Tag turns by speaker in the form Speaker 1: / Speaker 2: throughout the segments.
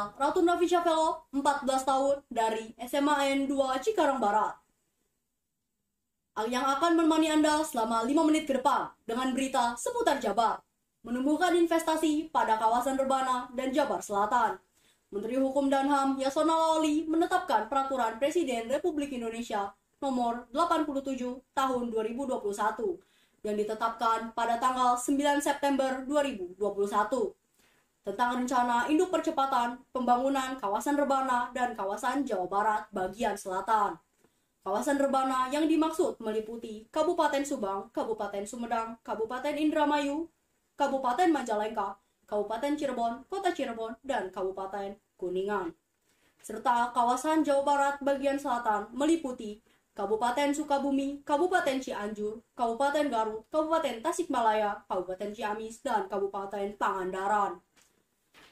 Speaker 1: Saya Ratu Nafisha Velo, 14 tahun, dari SMA N2 Cikarang Barat, yang akan menemani Anda selama 5 menit ke depan dengan berita seputar Jabar, menumbuhkan investasi pada kawasan Rebana dan Jabar Selatan. Menteri Hukum dan HAM Yasona Lawli menetapkan Peraturan Presiden Republik Indonesia Nomor 87 Tahun 2021 yang ditetapkan pada tanggal 9 September 2021 tentang rencana induk percepatan pembangunan kawasan Rebana dan kawasan Jawa Barat bagian selatan. Kawasan Rebana yang dimaksud meliputi Kabupaten Subang, Kabupaten Sumedang, Kabupaten Indramayu, Kabupaten Majalengka, Kabupaten Cirebon, Kota Cirebon, dan Kabupaten Kuningan. Serta kawasan Jawa Barat bagian selatan meliputi Kabupaten Sukabumi, Kabupaten Cianjur, Kabupaten Garut, Kabupaten Tasikmalaya, Kabupaten Ciamis, dan Kabupaten Pangandaran.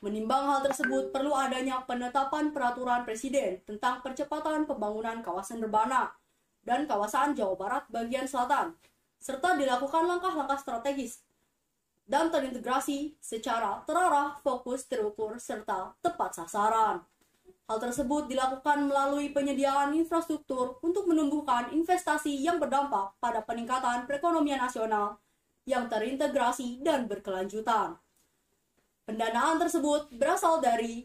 Speaker 1: Menimbang hal tersebut, perlu adanya penetapan peraturan presiden tentang percepatan pembangunan kawasan Rebana dan kawasan Jawa Barat bagian selatan, serta dilakukan langkah-langkah strategis dan terintegrasi secara terarah, fokus, terukur, serta tepat sasaran. Hal tersebut dilakukan melalui penyediaan infrastruktur untuk menumbuhkan investasi yang berdampak pada peningkatan perekonomian nasional yang terintegrasi dan berkelanjutan. Pendanaan tersebut berasal dari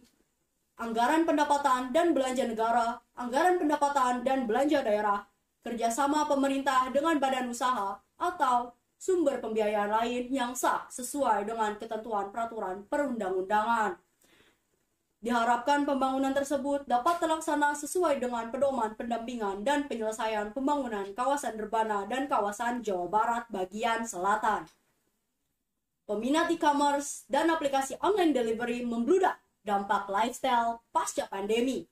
Speaker 1: anggaran pendapatan dan belanja negara, anggaran pendapatan dan belanja daerah, kerjasama pemerintah dengan badan usaha, atau sumber pembiayaan lain yang sah sesuai dengan ketentuan peraturan perundang-undangan. Diharapkan pembangunan tersebut dapat terlaksana sesuai dengan pedoman pendampingan dan penyelesaian pembangunan kawasan Rebana dan kawasan Jawa Barat bagian selatan. Peminat e-commerce dan aplikasi online delivery membludak dampak lifestyle pasca pandemi.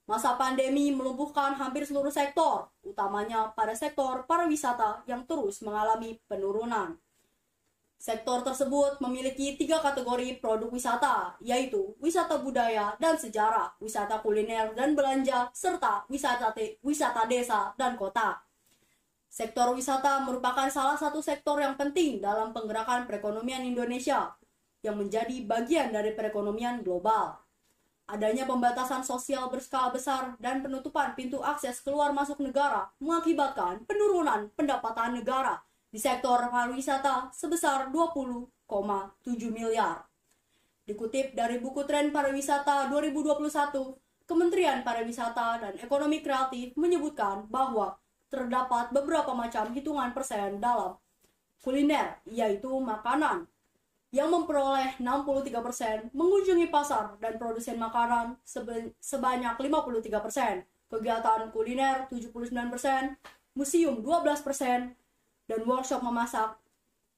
Speaker 1: Masa pandemi melumpuhkan hampir seluruh sektor, utamanya pada sektor pariwisata yang terus mengalami penurunan. Sektor tersebut memiliki 3 kategori produk wisata, yaitu wisata budaya dan sejarah, wisata kuliner dan belanja, serta wisata desa dan kota. Sektor wisata merupakan salah satu sektor yang penting dalam penggerakan perekonomian Indonesia yang menjadi bagian dari perekonomian global. Adanya pembatasan sosial berskala besar dan penutupan pintu akses keluar masuk negara mengakibatkan penurunan pendapatan negara di sektor pariwisata sebesar 20,7 miliar. Dikutip dari buku Tren Pariwisata 2021, Kementerian Pariwisata dan Ekonomi Kreatif menyebutkan bahwa terdapat beberapa macam hitungan persen dalam kuliner, yaitu makanan, yang memperoleh 63%, mengunjungi pasar dan produsen makanan sebanyak 53%, kegiatan kuliner 79%, museum 12%, dan workshop memasak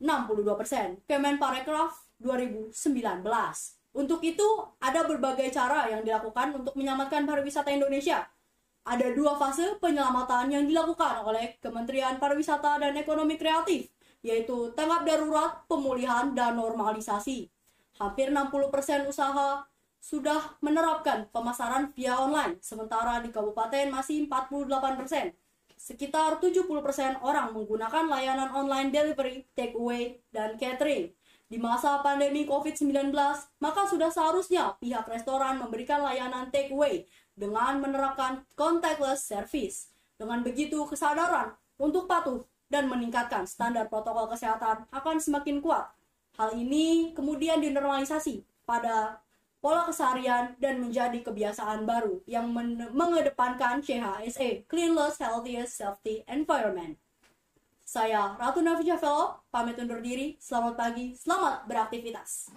Speaker 1: 62%. Kemenparekraf 2019. Untuk itu, ada berbagai cara yang dilakukan untuk menyelamatkan pariwisata Indonesia. Ada 2 fase penyelamatan yang dilakukan oleh Kementerian Pariwisata dan Ekonomi Kreatif, yaitu tanggap darurat, pemulihan, dan normalisasi. Hampir 60% usaha sudah menerapkan pemasaran via online, sementara di kabupaten masih 48%. Sekitar 70% orang menggunakan layanan online delivery, take away, dan catering. Di masa pandemi COVID-19, maka sudah seharusnya pihak restoran memberikan layanan take away dengan menerapkan contactless service. Dengan begitu, kesadaran untuk patuh dan meningkatkan standar protokol kesehatan akan semakin kuat. Hal ini kemudian dinormalisasi pada pola keseharian dan menjadi kebiasaan baru yang mengedepankan CHSE, Cleanliness, Healthiest, Safety, Environment. Saya Ratu Nafisha Velo, pamit undur diri. Selamat pagi, selamat beraktivitas.